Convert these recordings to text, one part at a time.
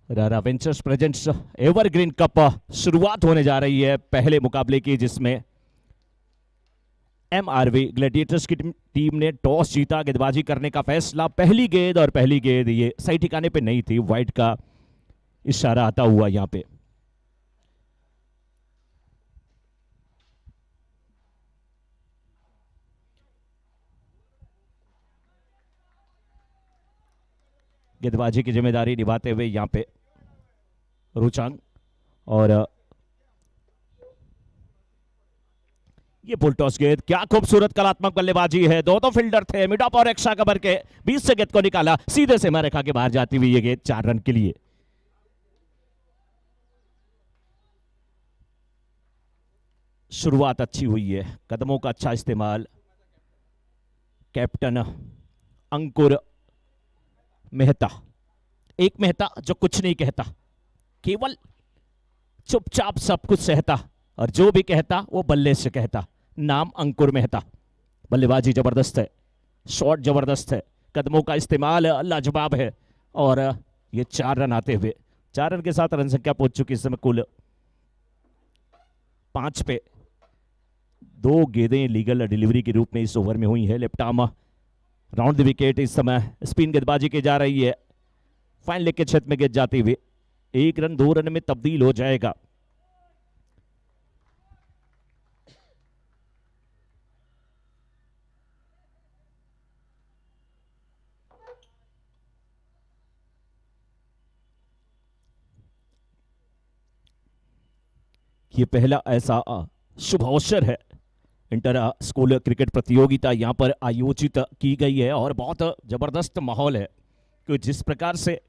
रारा ventures presents evergreen cup शुरुआत होने जा रही है पहले मुकाबले की, जिसमें एमआरवी ग्लैडिएटर्स की टीम ने टॉस जीता, गेंदबाजी करने का फैसला। पहली गेंद, और पहली गेंद ये सही ठिकाने पे नहीं थी, वाइड का इशारा आता हुआ यहां पे। गेंदबाजी की जिम्मेदारी निभाते हुए यहां पे रुचांग, और ये फुल टॉस गेंद, क्या खूबसूरत कलात्मक बल्लेबाजी है। दो तो फील्डर थे, मिड ऑफ और एक्स्ट्रा कवर के बीच से गेंद को निकाला, सीधे सीमा रेखा के बाहर जाती हुई ये गेंद 4 रन के लिए। शुरुआत अच्छी हुई है, कदमों का अच्छा इस्तेमाल। कैप्टन अंकुर मेहता, एक मेहता जो कुछ नहीं कहता, केवल चुपचाप सब कुछ सहता, और जो भी कहता वो बल्ले से कहता। नाम अंकुर मेहता। बल्लेबाजी जबरदस्त है, शॉट जबरदस्त है, कदमों का इस्तेमाल लाजवाब है, और ये 4 रन आते हुए, 4 रन के साथ रन संख्या पहुंच चुकी इस समय कुल 5 पे। 2 गेंदें लीगल डिलीवरी के रूप में इस ओवर में हुई है। Left arm round the wicket, इस समय स्पिन गेंदबाजी की जा रही है, फाइन लेग के क्षेत्र में गेंद जाती हुई 1 रन 2 रन में तब्दील हो जाएगा। ये पहला ऐसा शुभ अवसर है, इंटर स्कूल क्रिकेट प्रतियोगिता यहाँ पर आयोजित की गई है, और बहुत जबरदस्त माहौल है कि जिस प्रकार से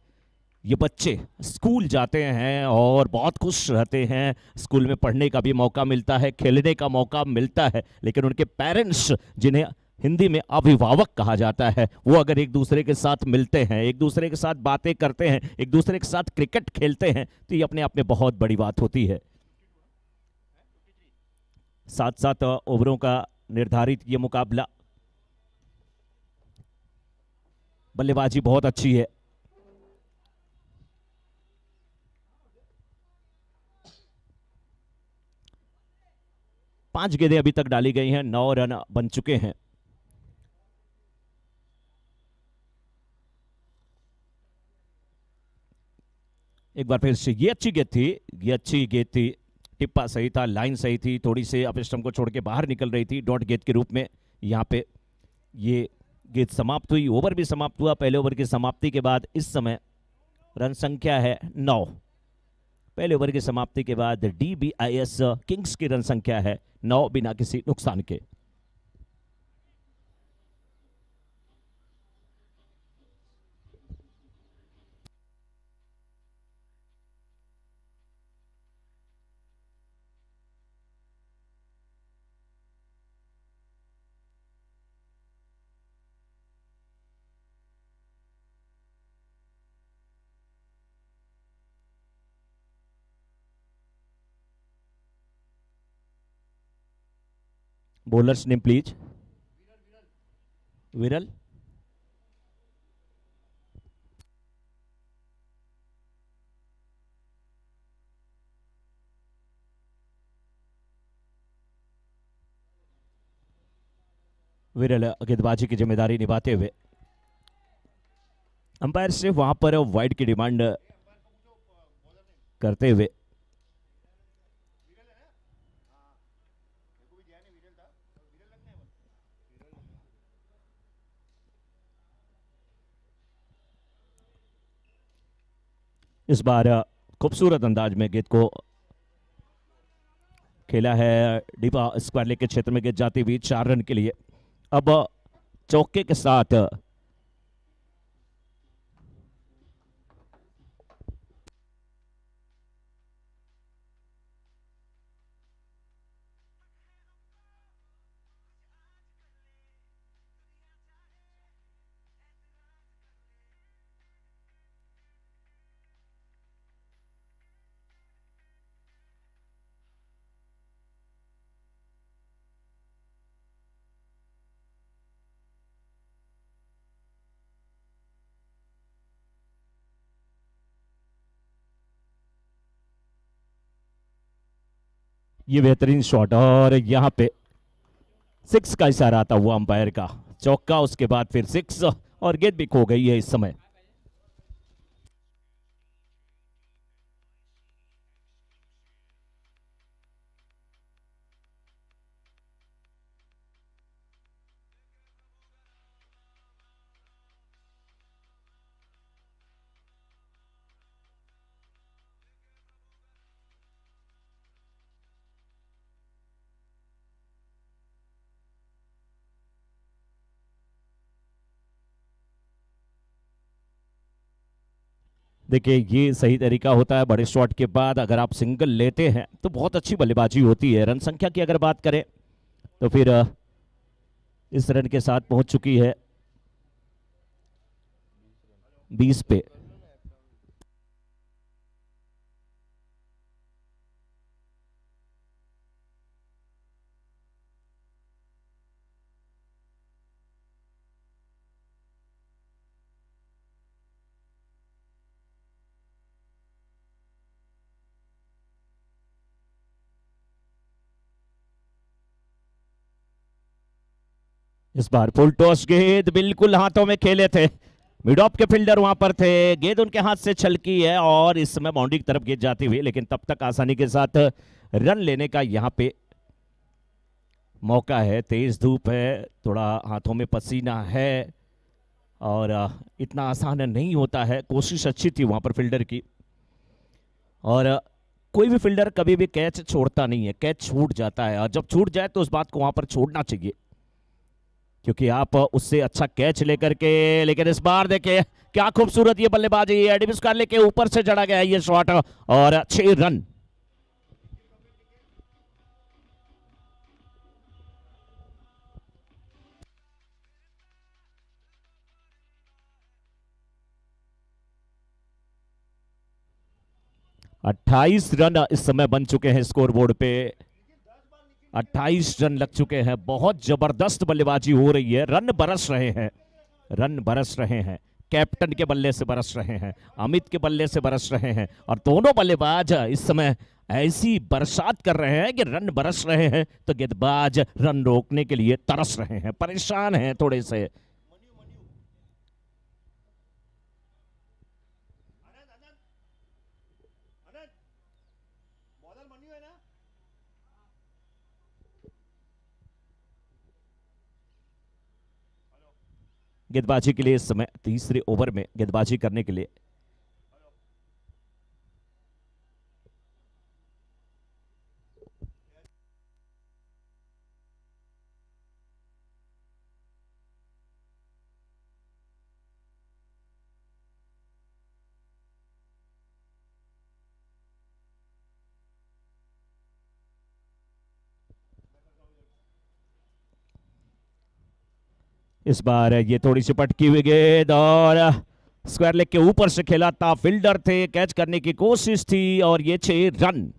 ये बच्चे स्कूल जाते हैं और बहुत खुश रहते हैं। स्कूल में पढ़ने का भी मौका मिलता है, खेलने का मौका मिलता है, लेकिन उनके पेरेंट्स, जिन्हें हिंदी में अभिभावक कहा जाता है, वो अगर एक दूसरे के साथ मिलते हैं, एक दूसरे के साथ बातें करते हैं, एक दूसरे के साथ क्रिकेट खेलते हैं, तो ये अपने आप में बहुत बड़ी बात होती है। 7-7 ओवरों का निर्धारित ये मुकाबला। बल्लेबाजी बहुत अच्छी है, 5 गेंदें अभी तक डाली गई हैं, 9 रन बन चुके हैं। एक बार फिर से ये अच्छी गेंद थी, ये अच्छी गेंद थी, टिप्पा सही था, लाइन सही थी, थोड़ी से अप स्टंप को छोड़ के बाहर निकल रही थी डॉट गेंद के रूप में। यहाँ पे ये गेंद समाप्त हुई, ओवर भी समाप्त हुआ। पहले ओवर की समाप्ति के बाद इस समय रन संख्या है 9। पहले ओवर की समाप्ति के बाद DBIS किंग्स की रन संख्या है 9, बिना किसी नुकसान के। Bowlers name please. विरल, विरल गेंदबाजी की जिम्मेदारी निभाते हुए। अंपायर से वहां पर वाइड की डिमांड करते हुए इस बार खूबसूरत अंदाज में गेंद को खेला है। डिपा स्क्वायर लेग के क्षेत्र में गेंद जाती हुई 4 रन के लिए। अब चौके के साथ ये बेहतरीन शॉट और यहाँ पे सिक्स का इशारा आता हुआ अंपायर का, चौका उसके बाद फिर सिक्स और गेंद भी खो गई है इस समय। देखिए ये सही तरीका होता है, बड़े शॉट के बाद अगर आप सिंगल लेते हैं तो बहुत अच्छी बल्लेबाजी होती है। रन संख्या की अगर बात करें तो फिर इस रन के साथ पहुंच चुकी है 20 पे। इस बार फुल टॉस गेंद बिल्कुल हाथों में खेले थे, मिड ऑफ के फील्डर वहां पर थे, गेंद उनके हाथ से छलकी है और इस समय बाउंड्री की तरफ गेंद जाती हुई, लेकिन तब तक आसानी के साथ रन लेने का यहां पे मौका है। तेज धूप है, थोड़ा हाथों में पसीना है और इतना आसान नहीं होता है। कोशिश अच्छी थी वहां पर फील्डर की और कोई भी फील्डर कभी भी कैच छोड़ता नहीं है, कैच छूट जाता है और जब छूट जाए तो उस बात को वहां पर छोड़ना चाहिए क्योंकि आप उससे अच्छा कैच लेकर के। लेकिन इस बार देखिए क्या खूबसूरत ये बल्लेबाजी, एडम स्कॉर्ले के ऊपर से जड़ा गया ये शॉट और 6 रन। अट्ठाईस रन इस समय बन चुके हैं स्कोर बोर्ड पे, 28 रन लग चुके हैं। बहुत जबरदस्त बल्लेबाजी हो रही है, रन बरस रहे हैं, रन बरस रहे हैं। कैप्टन के बल्ले से बरस रहे हैं, अमित के बल्ले से बरस रहे हैं और दोनों बल्लेबाज इस समय ऐसी बरसात कर रहे हैं कि रन बरस रहे हैं तो गेंदबाज रन रोकने के लिए तरस रहे हैं, परेशान हैं थोड़े से। गेंदबाजी के लिए इस समय तीसरे ओवर में गेंदबाजी करने के लिए इस बार ये थोड़ी सी पटकी हुई गेंद और स्क्वायर लेग के ऊपर से खेला था, फील्डर थे, कैच करने की कोशिश थी और ये 6 रन।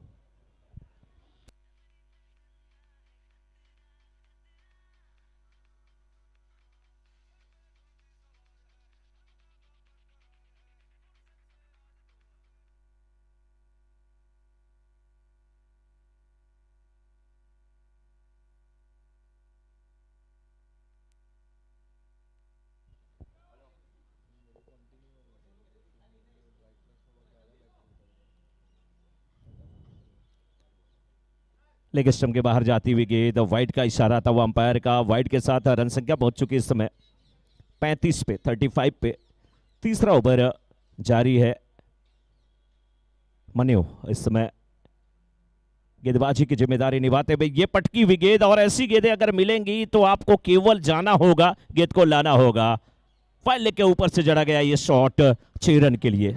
लेग स्टंप के बाहर जाती हुई गेंद, वाइड का इशारा था वो अंपायर का। वाइड के साथ रन संख्या पहुंच चुकी है इस समय 35 पे, 35 पे। तीसरा ओवर जारी है। मन्यू इस समय गेंदबाजी की जिम्मेदारी निभाते हुए, ये पटकी हुई गेंद और ऐसी गेंदें अगर मिलेंगी तो आपको केवल जाना होगा, गेंद को लाना होगा। फाइल लेग के ऊपर से जड़ा गया ये शॉट 6 रन के लिए।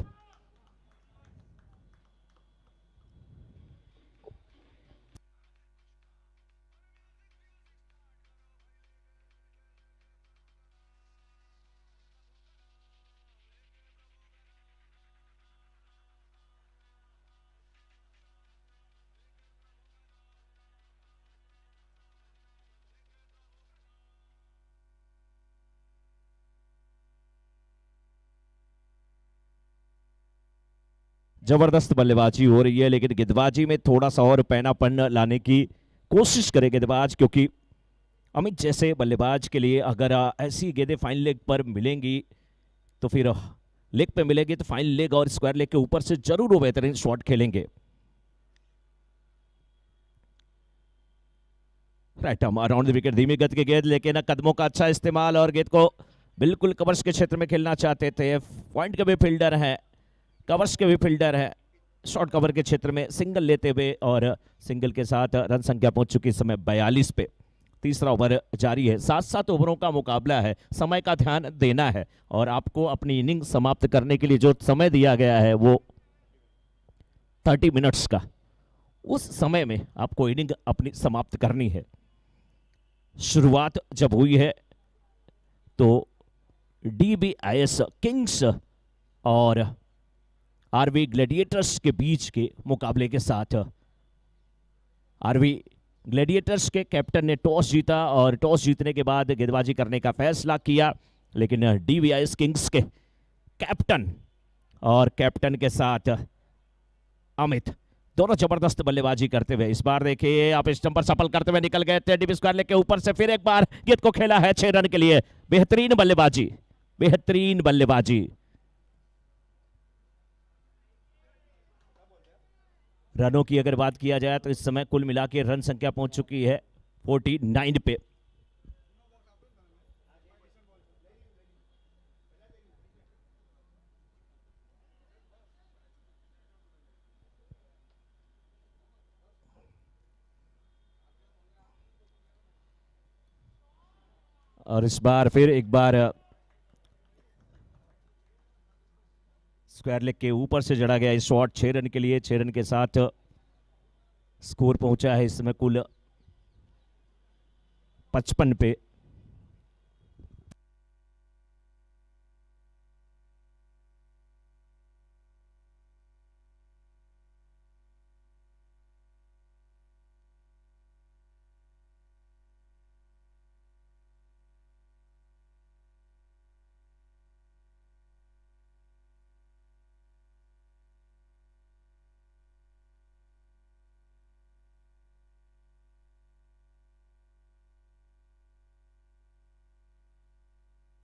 जबरदस्त बल्लेबाजी हो रही है, लेकिन गेंदबाजी में थोड़ा सा और पैनापन लाने की कोशिश करे गेंदबाज, क्योंकि अमित जैसे बल्लेबाज के लिए अगर ऐसी गेंदें फाइन लेग पर मिलेंगी तो फिर लेग पे मिलेगी तो फाइन लेग और स्क्वायर लेग के ऊपर से जरूर वो बेहतरीन शॉट खेलेंगे। Right arm around the wicket, धीमी गति की गेंद, लेकिन कदमों का अच्छा इस्तेमाल और गेंद को बिल्कुल कवर्स के क्षेत्र में खेलना चाहते थे। पॉइंट के भी फील्डर है, कवर्स के भी फील्डर है, शॉर्ट कवर के क्षेत्र में सिंगल लेते हुए और सिंगल के साथ रन संख्या पहुंच चुकी इस समय 42 पे। तीसरा ओवर जारी है, 7-7 ओवरों का मुकाबला है, समय का ध्यान देना है और आपको अपनी इनिंग समाप्त करने के लिए जो समय दिया गया है वो 30 मिनट्स का, उस समय में आपको इनिंग अपनी समाप्त करनी है। शुरुआत जब हुई है तो DBIS किंग्स और RV ग्लैडिएटर्स के बीच के मुकाबले के साथ RV ग्लैडिएटर्स के कैप्टन ने टॉस जीता और टॉस जीतने के बाद गेंदबाजी करने का फैसला किया, लेकिन DBIS किंग्स के कैप्टन और कैप्टन के साथ अमित दोनों जबरदस्त बल्लेबाजी करते हुए इस बार देखिए आप स्टंपर सफल करते हुए निकल गए थे। डीप स्क्वायर लेग के ऊपर से फिर एक बार गेंद को खेला है 6 रन के लिए। बेहतरीन बल्लेबाजी, बेहतरीन बल्लेबाजी। रनों की अगर बात किया जाए तो इस समय कुल मिला के रन संख्या पहुंच चुकी है 49 पे। और इस बार फिर एक बार स्क्वायर लेग के ऊपर से जड़ा गया इस शॉट 6 रन के लिए। 6 रन के साथ स्कोर पहुंचा है इस समय कुल 55 पे।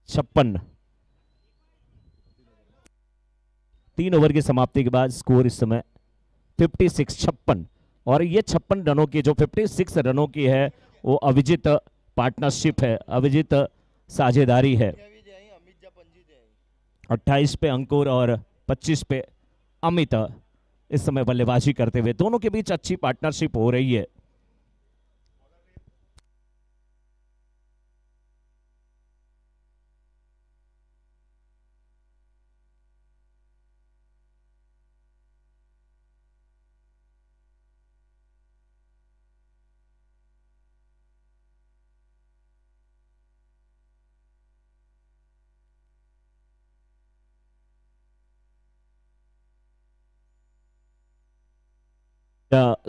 छप्पन 3 ओवर की समाप्ति के बाद स्कोर इस समय 56 और ये 56 रनों की जो 56 रनों की है वो अविजित पार्टनरशिप है, अविजित साझेदारी है। 28 पे अंकुर और 25 पे अमित इस समय बल्लेबाजी करते हुए, दोनों के बीच अच्छी पार्टनरशिप हो रही है।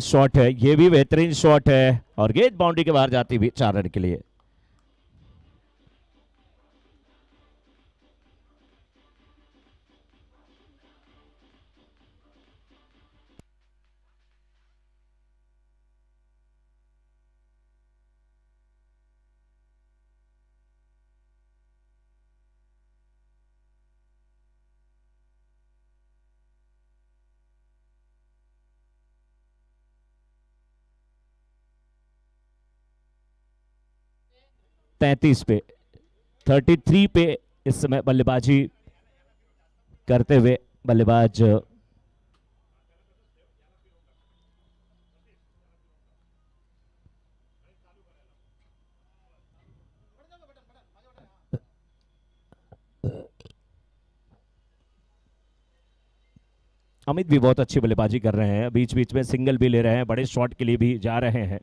शॉट है, ये भी बेहतरीन शॉट है और गेंद बाउंड्री के बाहर जाती हुई 4 रन के लिए। तैतीस पे 33 पे इस समय बल्लेबाजी करते हुए बल्लेबाज अमित भी बहुत अच्छी बल्लेबाजी कर रहे हैं, बीच बीच में सिंगल भी ले रहे हैं, बड़े शॉट के लिए भी जा रहे हैं।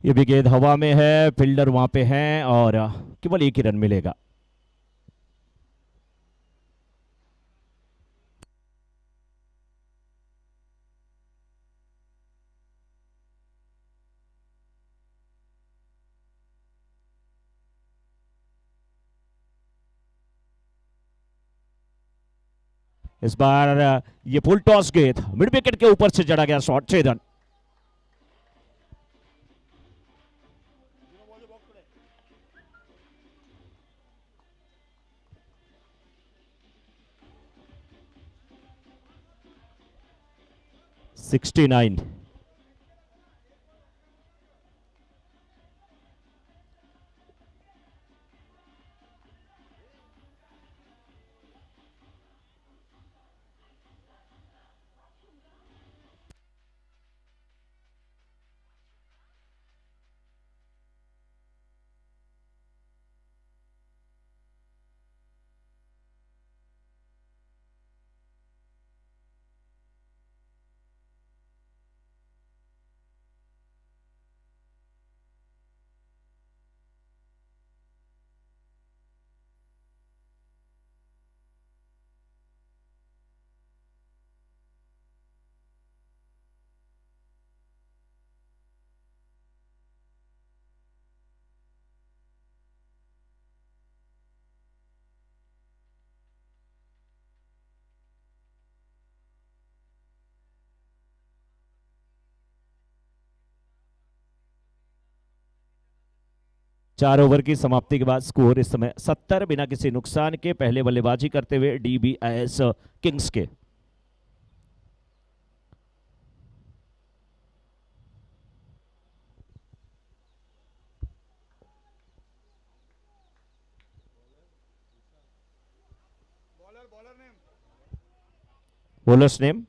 ये भी गेंद हवा में है, फील्डर वहां पे हैं और केवल एक ही रन मिलेगा। इस बार ये फुल टॉस गेंद मिड विकेट के ऊपर से जड़ा गया शॉट, 6 रन। Sixty nine. चार ओवर की समाप्ति के बाद स्कोर इस समय 70 बिना किसी नुकसान के। पहले बल्लेबाजी करते हुए डीबीआईएस किंग्स के। Bowlers name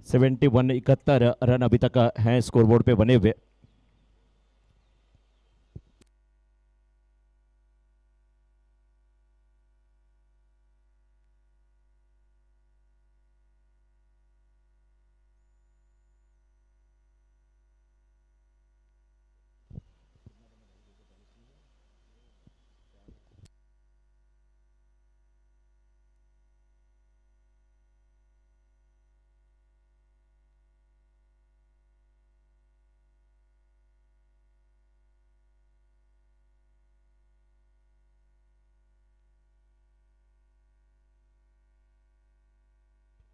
seventy one 71 run अभी तक हैं स्कोरबोर्ड पे बने हुए।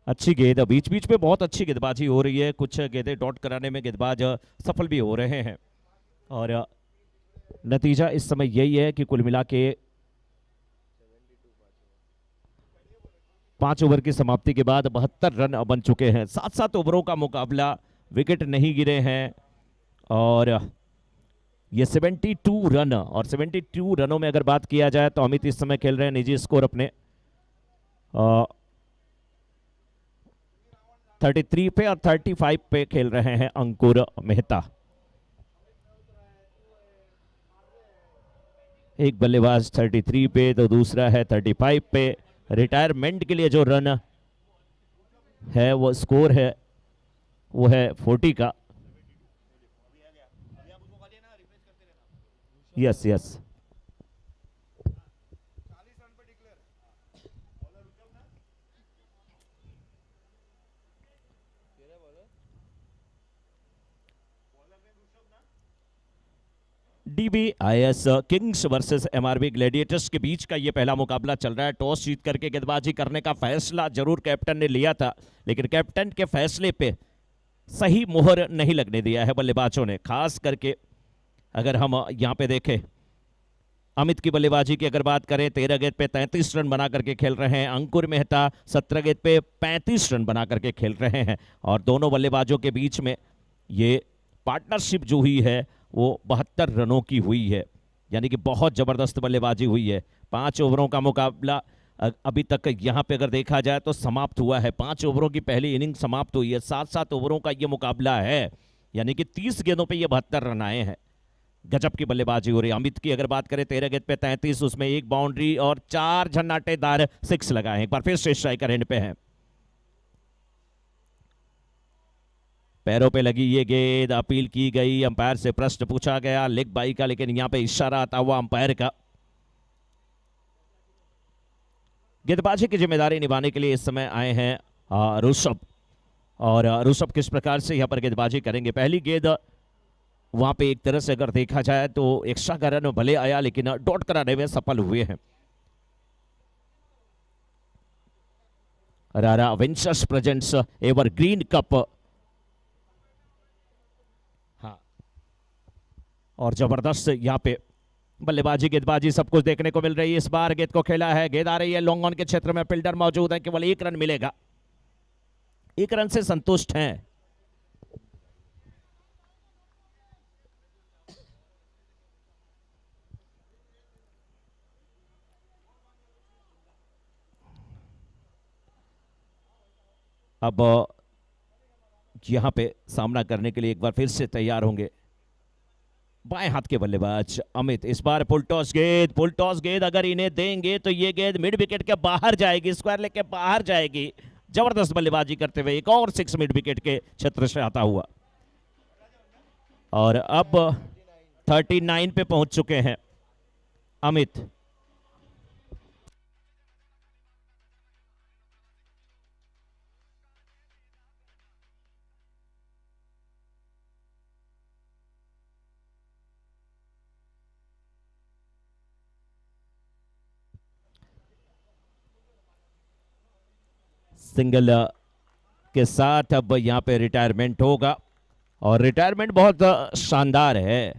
अच्छी गेंद, बीच बीच में बहुत अच्छी गेंदबाजी हो रही है। कुछ गेंदें डॉट कराने में गेंदबाज सफल भी हो रहे हैं और नतीजा इस समय यही है कि कुल मिला के 5 ओवर की समाप्ति के बाद 72 रन बन चुके हैं। 7-7 ओवरों का मुकाबला, विकेट नहीं गिरे हैं और ये 72 रन, और 72 रनों में अगर बात किया जाए तो अमित इस समय खेल रहे हैं निजी स्कोर अपने 33 पे और 35 पे खेल रहे हैं अंकुर मेहता। एक बल्लेबाज 33 पे तो दूसरा है 35 पे। रिटायरमेंट के लिए जो रन है वो स्कोर है वो है 40 का। Yes yes. DBIS Kings versus MRB Gladiators के बीच का ये पहला मुकाबला चल रहा है। टॉस जीत करके गेंदबाजी करने का फैसला जरूर कैप्टन ने लिया था, लेकिन कैप्टन के फैसले पे सही मुहर नहीं लगने दिया है बल्लेबाजों ने। खास करके अगर हम यहाँ पे देखें अमित की बल्लेबाजी की अगर बात करें, 13 गेंद पे 33 रन बना करके खेल रहे हैं। अंकुर मेहता 17 गेंद पे 35 रन बना करके खेल रहे हैं और दोनों बल्लेबाजों के बीच में ये पार्टनरशिप जो हुई है वो 72 रनों की हुई है, यानी कि बहुत जबरदस्त बल्लेबाजी हुई है। 5 ओवरों का मुकाबला अभी तक यहाँ पे अगर देखा जाए तो समाप्त हुआ है। 5 ओवरों की पहली इनिंग समाप्त हुई है। 7-7 ओवरों का ये मुकाबला है, यानी कि 30 गेंदों पे ये 72 रन आए हैं। गजब की बल्लेबाजी हो रही है। अमित की अगर बात करें 13 गेंद पे 33, उसमें 1 बाउंड्री और 4 झन्नाटेदार 6 लगाए। एक बार फिर से स्ट्राइकर एंड पे है। पैरों पे लगी ये गेंद, अपील की गई, अंपायर से प्रश्न पूछा गया लेग बाई का, लेकिन यहां पे इशारा आता हुआ अंपायर का। गेंदबाजी की जिम्मेदारी निभाने के लिए इस समय आए हैं ऋषभ, और ऋषभ किस प्रकार से यहां पर गेंदबाजी करेंगे। पहली गेंद वहां पे एक तरह से अगर देखा जाए तो एक्स्ट्रा का रन भले आया, लेकिन डॉट कराने में सफल हुए हैं। रारा वेंचर्स प्रेजेंट्स एवरग्रीन कप, हाँ, और जबरदस्त यहाँ पे बल्लेबाजी गेंदबाजी सब कुछ देखने को मिल रही है। इस बार गेंद को खेला है, गेंद आ रही है लॉन्ग ऑन के क्षेत्र में, फील्डर मौजूद है, केवल 1 रन मिलेगा। 1 रन से संतुष्ट हैं। अब यहां पे सामना करने के लिए एक बार फिर से तैयार होंगे बाएं हाथ के बल्लेबाज अमित। इस बार फुल टॉस गेंद अगर इन्हें देंगे तो ये गेंद मिड विकेट के बाहर जाएगी, स्क्वायर लेग के बाहर जाएगी। जबरदस्त बल्लेबाजी करते हुए एक और 6 मिड विकेट के क्षेत्र से आता हुआ, और अब 39 पे पहुंच चुके हैं अमित। सिंगल के साथ अब यहां पे रिटायरमेंट होगा, और रिटायरमेंट बहुत शानदार है।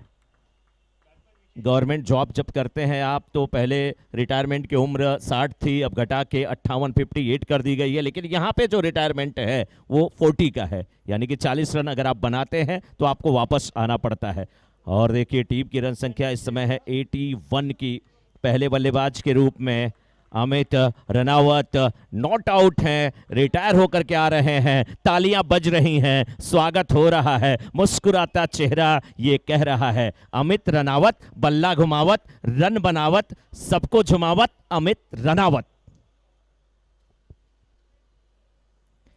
गवर्नमेंट जॉब जब करते हैं आप तो पहले रिटायरमेंट की उम्र 60 थी, अब घटा के 58 कर दी गई है, लेकिन यहाँ पे जो रिटायरमेंट है वो 40 का है, यानी कि 40 रन अगर आप बनाते हैं तो आपको वापस आना पड़ता है। और देखिए टीम की रन संख्या इस समय है 81 की। पहले बल्लेबाज के रूप में अमित रनावत नॉट आउट हैं, रिटायर होकर के आ रहे हैं। तालियां बज रही हैं, स्वागत हो रहा है, मुस्कुराता चेहरा ये कह रहा है अमित रनावत, बल्ला घुमावत, रन बनावत, सबको झुमावत, अमित रनावत।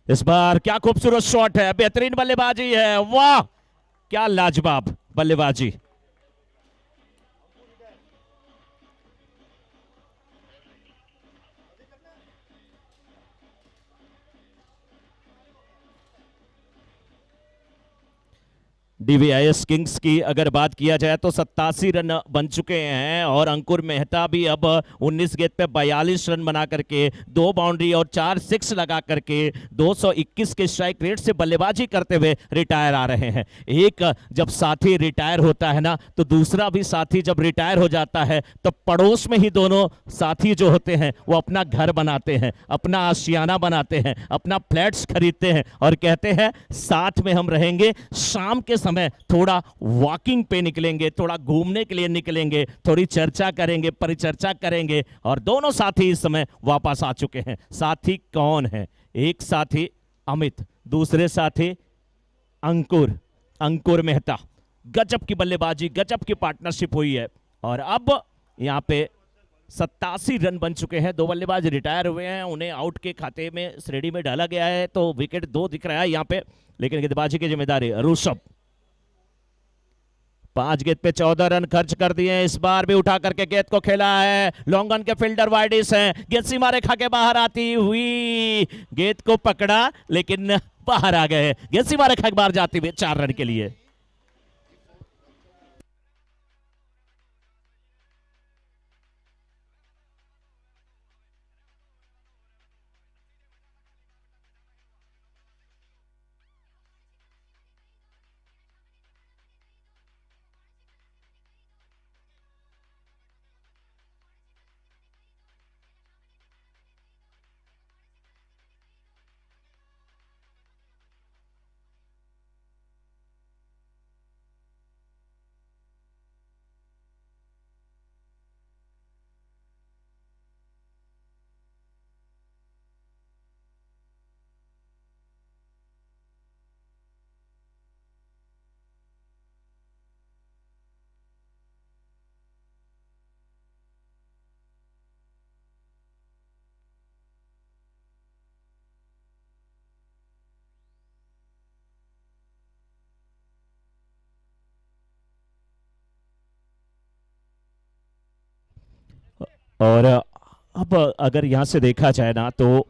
इस बार क्या खूबसूरत शॉट है, बेहतरीन बल्लेबाजी है, वाह क्या लाजवाब बल्लेबाजी। DBIS किंग्स की अगर बात किया जाए तो 87 रन बन चुके हैं, और अंकुर मेहता भी अब 19 गेंद पे 42 रन बना करके 2 बाउंड्री और 4 6 लगा करके 221 के स्ट्राइक रेट से बल्लेबाजी करते हुए रिटायर आ रहे हैं। एक जब साथी रिटायर होता है ना, तो दूसरा भी साथी जब रिटायर हो जाता है तो पड़ोस में ही दोनों साथी जो होते हैं वो अपना घर बनाते हैं, अपना आशियाना बनाते हैं, अपना फ्लैट्स खरीदते हैं, और कहते हैं साथ में हम रहेंगे। शाम के समय थोड़ा वॉकिंग पे निकलेंगे, थोड़ा घूमने के लिए निकलेंगे, थोड़ी चर्चा करेंगे, परिचर्चा करेंगे, और दोनों साथी इस समय वापस आ चुके हैं। साथी कौन है? एक साथी अमित, दूसरे साथी अंकुर मेहता। गजब की बल्लेबाजी, गजब की पार्टनरशिप हुई है, और अब यहां पे 87 रन बन चुके हैं। 2 बल्लेबाज रिटायर हुए हैं, उन्हें आउट के खाते में श्रेणी में डाला गया है, तो विकेट 2 दिख रहा है यहां पे, लेकिन गेंदबाजी की जिम्मेदारी ऋषभ। 5 गेंद पे 14 रन खर्च कर दिए। इस बार भी उठा करके गेंद को खेला है, लॉन्ग ऑन के फील्डर वाइडिस हैं, गेंद सीमा रेखा के बाहर आती हुई गेंद को पकड़ा, लेकिन बाहर आ गए। गेंद सीमा रेखा के बाहर जाती हुई 4 रन के लिए। और अब अगर यहां से देखा जाए ना तो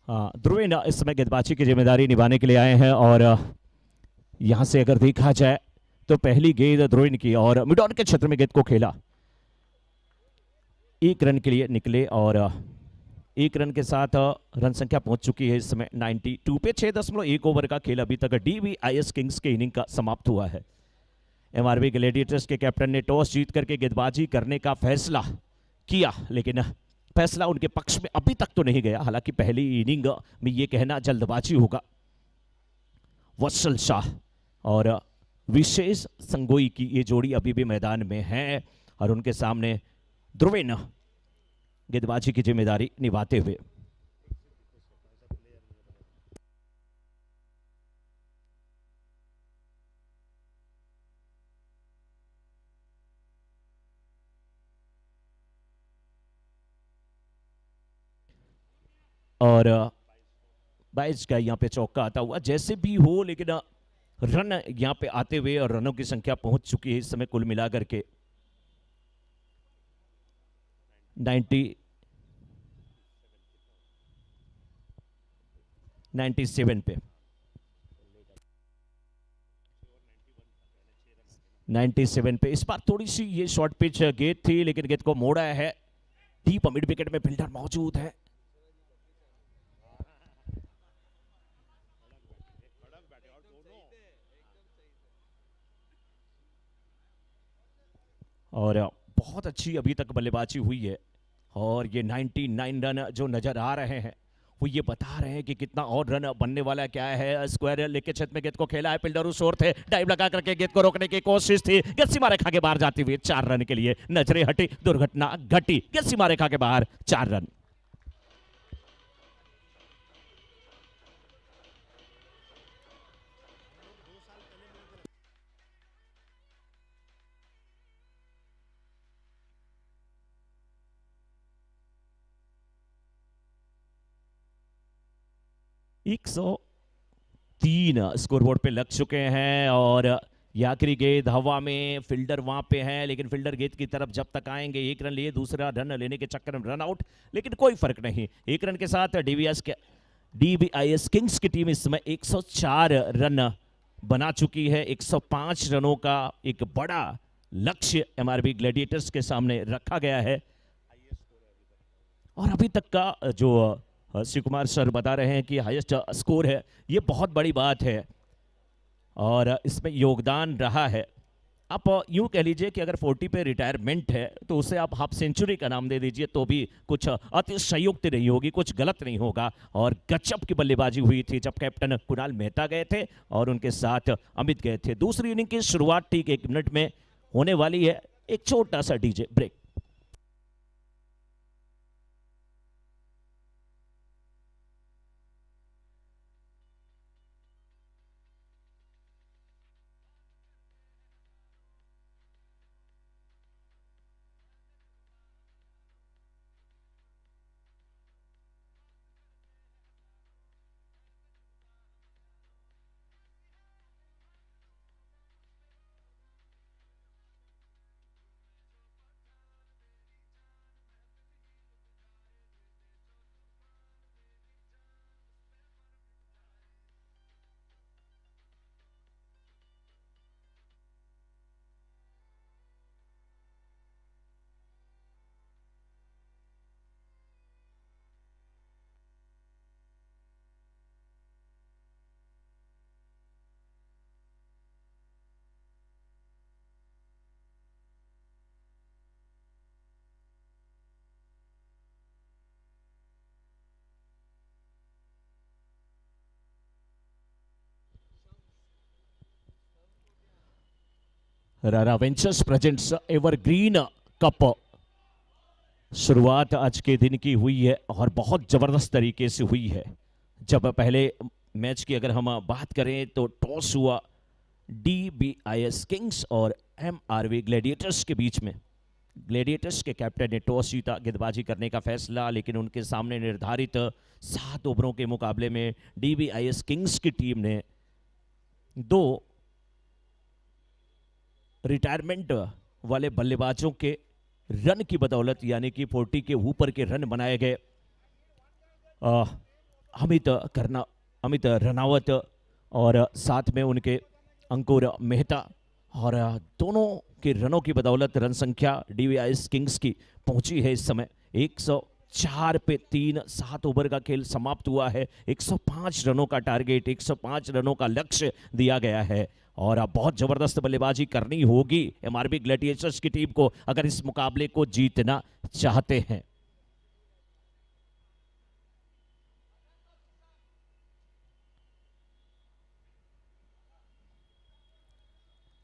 हाँ, ध्रुवीन इस समय गेंदबाजी की जिम्मेदारी निभाने के लिए आए हैं और यहां से अगर देखा जाए तो पहली गेंद ध्रुवीन की और मिड ऑन के क्षेत्र में गेंद को खेला, एक रन के लिए निकले और एक रन के साथ रन संख्या पहुंच चुकी है इस समय 92 पे। 6.1 ओवर का खेल अभी तक डीवीआईएस किंग्स के इनिंग का समाप्त हुआ है। एमआरबी ग्लैडिएटर्स के कैप्टन ने टॉस जीत करके गेंदबाजी करने का फैसला किया, लेकिन फैसला उनके पक्ष में अभी तक तो नहीं गया। हालांकि पहली इनिंग में ये कहना जल्दबाजी होगा। वत्सल शाह और विशेष संगोई की ये जोड़ी अभी भी मैदान में है और उनके सामने ध्रुवीन गेंदबाजी की जिम्मेदारी निभाते हुए। और 22 का यहाँ पे चौका आता हुआ जैसे भी हो, लेकिन रन यहाँ पे आते हुए और रनों की संख्या पहुंच चुकी है इस समय कुल मिलाकर के 97 पे। 97 पे इस बार थोड़ी सी ये शॉर्ट पिच गेंद थी, लेकिन गेंद को मोड़ा है। डीप मिड विकेट में फील्डर मौजूद है और बहुत अच्छी अभी तक बल्लेबाजी हुई है। और ये 99 रन जो नजर आ रहे हैं वो ये बता रहे हैं कि कितना और रन बनने वाला क्या है। स्क्वायर लेके छत में गेंद को खेला है, फील्डर उस ओर थे, डाइव लगा करके गेंद को रोकने की कोशिश थी, गेंद सीमा रेखा के बाहर जाती हुई 4 रन के लिए नजरें हटी, दुर्घटना घटी, गेंद सीमा रेखा के बाहर 4 रन। 103 स्कोरबोर्ड पे लग चुके हैं और ये आखिरी गेंद हवा में, फील्डर वहां पे है, लेकिन फील्डर गेंद की तरफ जब तक आएंगे, एक रन लिए, दूसरा रन लेने के चक्कर में रन आउट, लेकिन कोई फर्क नहीं। एक रन के साथ डीबीआईएस किंग्स की टीम इस समय 104 रन बना चुकी है। 105 रनों का एक बड़ा लक्ष्य एमआरबी ग्लैडिएटर्स के सामने रखा गया है और अभी तक का जो शिव कुमार सर बता रहे हैं कि हाईएस्ट स्कोर है, ये बहुत बड़ी बात है और इसमें योगदान रहा है। आप यूं कह लीजिए कि अगर 40 पे रिटायरमेंट है तो उसे आप हाफ सेंचुरी का नाम दे दीजिए तो भी कुछ अतिशयोक्ति नहीं होगी, कुछ गलत नहीं होगा। और गजब की बल्लेबाजी हुई थी जब कैप्टन कुणाल मेहता गए थे और उनके साथ अमित गए थे। दूसरी इनिंग की शुरुआत ठीक 1 मिनट में होने वाली है। एक छोटा सा डीजे ब्रेक। रारा वेंचर्स प्रेजेंट्स एवरग्रीन कप शुरुआत आज के दिन की हुई है और बहुत जबरदस्त तरीके से हुई है। जब पहले मैच की अगर हम बात करें तो टॉस हुआ DBIS किंग्स और MRV ग्लैडिएटर्स के बीच में। ग्लैडिएटर्स के कैप्टन ने टॉस जीता, गेंदबाजी करने का फैसला, लेकिन उनके सामने निर्धारित 7 ओवरों के मुकाबले में DBIS किंग्स की टीम ने 2 रिटायरमेंट वाले बल्लेबाजों के रन की बदौलत, यानी कि 40 के ऊपर के रन बनाए गए। अमित रनावत और साथ में उनके अंकुर मेहता, और दोनों के रनों की बदौलत रन संख्या DBIS किंग्स की पहुंची है इस समय 104 पे 3। 7 ओवर का खेल समाप्त हुआ है। 105 रनों का टारगेट, 105 रनों का लक्ष्य दिया गया है और अब बहुत जबरदस्त बल्लेबाजी करनी होगी MRV ग्लैडिएटर्स की टीम को अगर इस मुकाबले को जीतना चाहते हैं।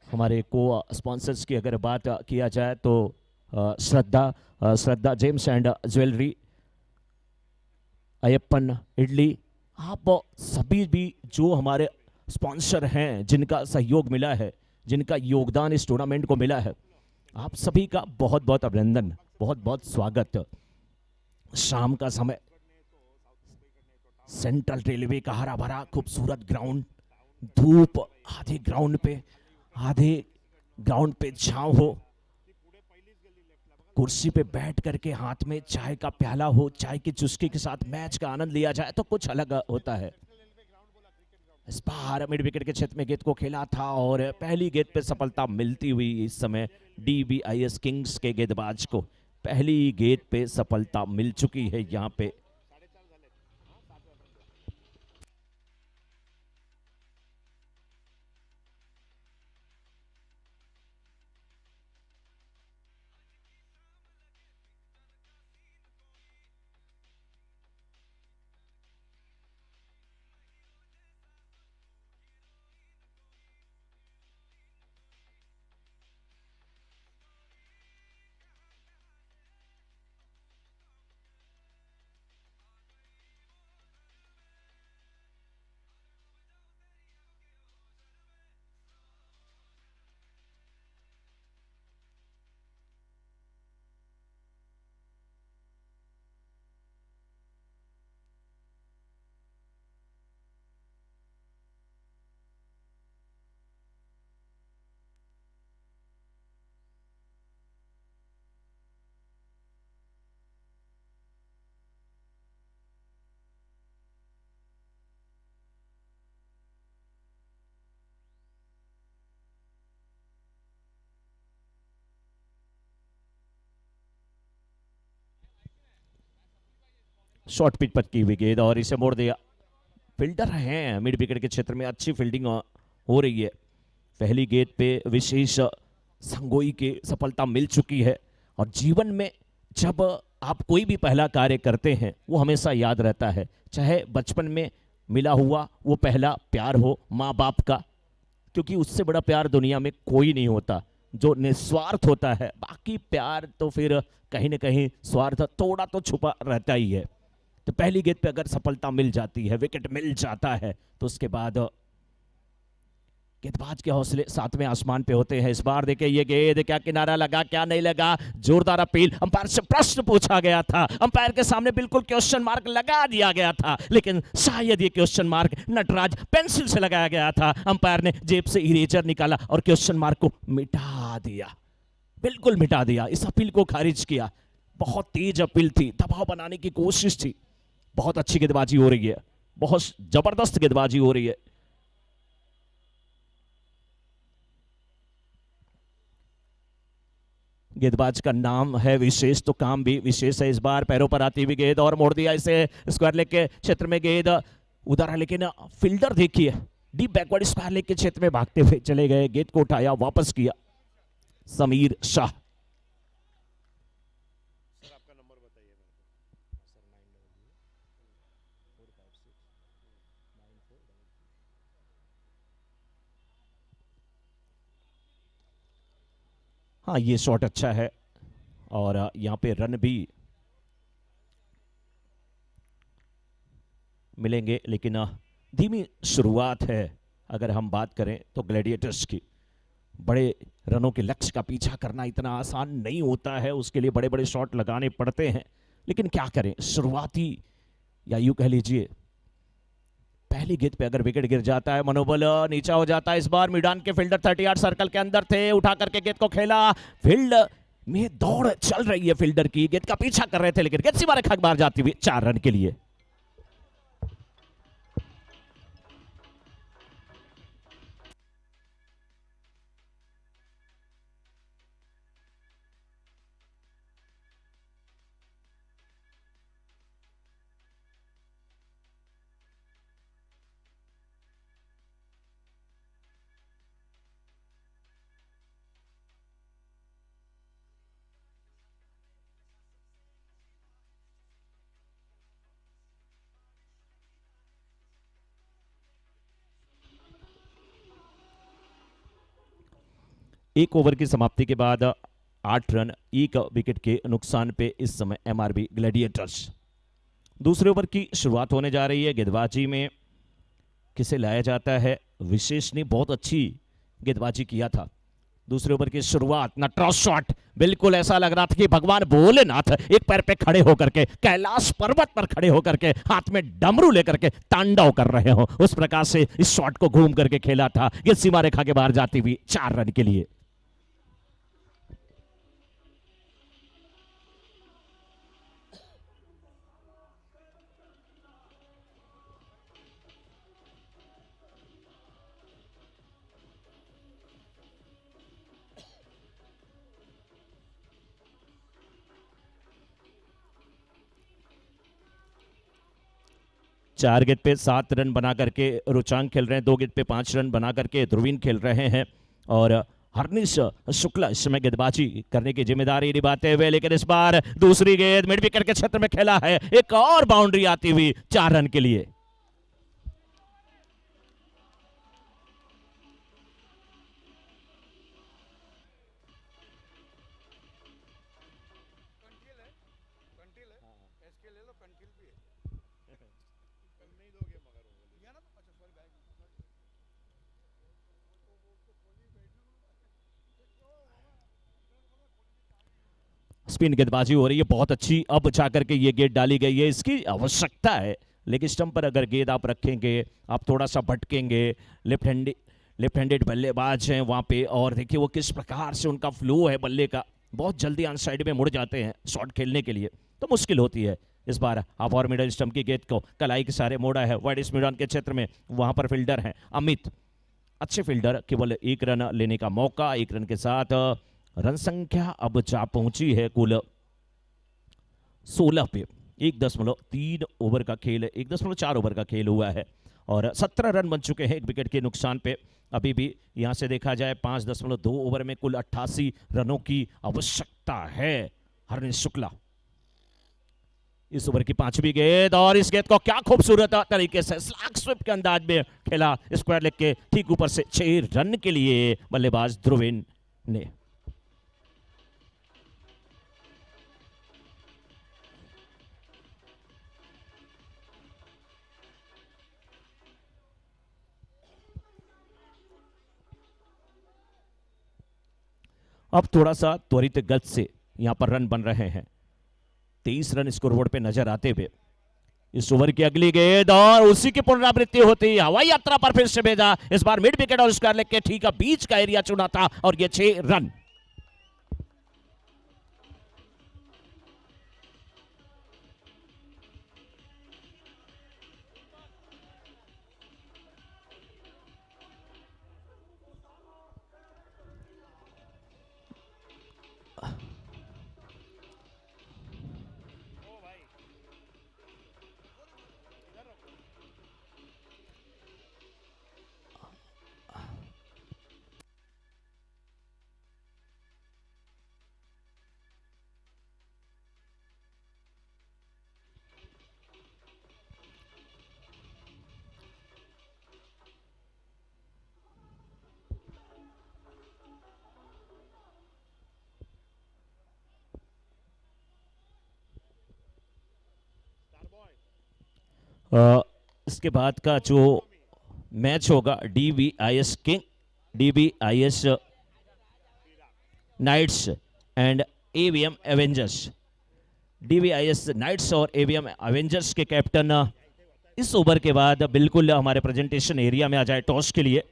हमारे को स्पॉन्सर्स की अगर बात किया जाए तो Shraddha gems and jewellery, Ayyappan idli, आप सभी भी जो हमारे स्पॉन्सर हैं, जिनका सहयोग मिला है, जिनका योगदान इस टूर्नामेंट को मिला है, आप सभी का बहुत बहुत अभिनंदन, बहुत बहुत स्वागत। शाम का समय, सेंट्रल रेलवे का हरा भरा खूबसूरत ग्राउंड, धूप आधे ग्राउंड पे छांव हो, कुर्सी पे बैठ करके हाथ में चाय का प्याला हो, चाय की चुस्की के साथ मैच का आनंद लिया जाए तो कुछ अलग होता है। इस बार मिड विकेट के क्षेत्र में गेंद को खेला था और पहली गेंद पे सफलता मिलती हुई इस समय DBIS किंग्स के गेंदबाज को पहली गेंद पे सफलता मिल चुकी है। यहाँ पे शॉर्ट पिच पर की हुई गेंद और इसे मोड़ दिया। फील्डर हैं मिड विकेट के क्षेत्र में, अच्छी फील्डिंग हो रही है। पहली गेंद पे विशेष संगोई की सफलता मिल चुकी है और जीवन में जब आप कोई भी पहला कार्य करते हैं वो हमेशा याद रहता है, चाहे बचपन में मिला हुआ वो पहला प्यार हो माँ बाप का, क्योंकि उससे बड़ा प्यार दुनिया में कोई नहीं होता जो निस्वार्थ होता है। बाकी प्यार तो फिर कहीं ना कहीं स्वार्थ थोड़ा तो छुपा रहता ही है। तो पहली गेंद पे अगर सफलता मिल जाती है, विकेट मिल जाता है, तो उसके बाद गेंदबाज के हौसले सातवें आसमान पे होते हैं। इस बार देखिए ये गेंद, क्या किनारा लगा क्या नहीं लगा, जोरदार अपील। अंपायर से प्रश्न पूछा गया था, अंपायर के सामने बिल्कुल क्वेश्चन मार्क लगा दिया गया था, लेकिन शायद ये क्वेश्चन मार्क नटराज पेंसिल से लगाया गया था। अंपायर ने जेब से इरेजर निकाला और क्वेश्चन मार्क को मिटा दिया, बिल्कुल मिटा दिया। इस अपील को खारिज किया। बहुत तेज अपील थी, दबाव बनाने की कोशिश थी। बहुत अच्छी गेंदबाजी हो रही है, बहुत जबरदस्त गेंदबाजी हो रही है। गेंदबाज का नाम है विशेष, तो काम भी विशेष है। इस बार पैरों पर आती हुई गेंद और मोड़ दिया इसे स्क्वायर लेग के क्षेत्र में। गेंद उधर है, लेकिन फील्डर देखिए डीप बैकवर्ड स्क्वायर लेग के क्षेत्र में भागते हुए चले गए। गेंद को उठाया, वापस किया समीर शाह। हाँ, ये शॉट अच्छा है और यहाँ पे रन भी मिलेंगे, लेकिन धीमी शुरुआत है। अगर हम बात करें तो ग्लैडिएटर्स की, बड़े रनों के लक्ष्य का पीछा करना इतना आसान नहीं होता है, उसके लिए बड़े बड़े शॉट लगाने पड़ते हैं। लेकिन क्या करें, शुरुआती या यूं कह लीजिए पहली गेंद पे अगर विकेट गिर जाता है, मनोबल नीचा हो जाता है। इस बार मैदान के फील्डर 38 सर्कल के अंदर थे, उठा करके गेंद को खेला। फील्ड में दौड़ चल रही है फील्डर की, गेंद का पीछा कर रहे थे, लेकिन गेंद सीमा रेखा के बाहर जाती हुई 4 रन के लिए। एक ओवर की समाप्ति के बाद 8 रन 1 विकेट के नुकसान पे इस समय एमआरबी ग्लैडिएटर्स। दूसरे ओवर की शुरुआत होने जा रही है। गेंदबाजी में किसे लाया जाता है? विशेष ने बहुत अच्छी गेंदबाजी किया था। दूसरे ओवर की शुरुआत, नटराज शॉट, बिल्कुल ऐसा लग रहा था कि भगवान भोलेनाथ एक पैर पे खड़े होकर के, कैलाश पर्वत पर खड़े होकर के, हाथ में डमरू लेकर के तांडव कर रहे हो, उस प्रकार से इस शॉट को घूम करके खेला था। ये सीमा रेखा के बाहर जाती हुई 4 रन के लिए। चार गेंद पे 7 रन बना करके रुचांग खेल रहे हैं, 2 गेंद पे 5 रन बना करके ध्रुवीन खेल रहे हैं और हरनिश शुक्ला इस समय गेंदबाजी करने की जिम्मेदारी निभाते हुए। लेकिन इस बार दूसरी गेंद मिड विकेट के क्षेत्र में खेला है, एक और बाउंड्री आती हुई 4 रन के लिए। स्पिन गेंदबाजी हो रही है बहुत अच्छी, अब जाकर के ये गेंद डाली गई है, इसकी आवश्यकता है। लेग स्टंप पर अगर गेंद आप रखेंगे, आप थोड़ा सा भटकेंगे, लेफ्ट हैंडेड बल्लेबाज हैं वहां पे, और देखिए वो किस प्रकार से उनका फ्लो है बल्ले का, बहुत जल्दी ऑन साइड में मुड़ जाते हैं शॉट खेलने के लिए, तो मुश्किल होती है। इस बार आप और मिडल स्टंप की गेंद को कलाई के सारे मोड़ा है वाइड मैदान के क्षेत्र में, वहां पर फील्डर हैं अमित, अच्छे फील्डर, केवल 1 रन लेने का मौका। 1 रन के साथ रन संख्या अब जा पहुंची है कुल 16 पे। 1.3 ओवर का खेल, 1.4 ओवर का खेल हुआ है और 17 रन बन चुके हैं 1 विकेट के नुकसान पे। अभी भी यहां से देखा जाए 5.2 ओवर में कुल 88 रनों की आवश्यकता है। हरनिश शुक्ला इस ओवर की 5वीं गेंद, और इस गेंद को क्या खूबसूरत तरीके से स्लैग स्विप के अंदाज में खेला, स्क्वायर लेग के ठीक ऊपर से 6 रन के लिए बल्लेबाज ध्रुवीन ने। अब थोड़ा सा त्वरित गति से यहां पर रन बन रहे हैं, 23 रन स्कोरबोर्ड पे नजर आते हुए। इस ओवर की अगली गेंद और उसी की पुनरावृत्ति होती, हवाई यात्रा पर फिर से भेजा, इस बार मिड विकेट और स्क्वायर लेग के ठीक बीच का एरिया चुना था और ये 6 रन। इसके बाद का जो मैच होगा DVIS king, DVIS knights and AVM Avengers. DVIS knights और AVM एवेंजर्स के कैप्टन इस ओवर के बाद बिल्कुल हमारे प्रेजेंटेशन एरिया में आ जाए टॉस के लिए।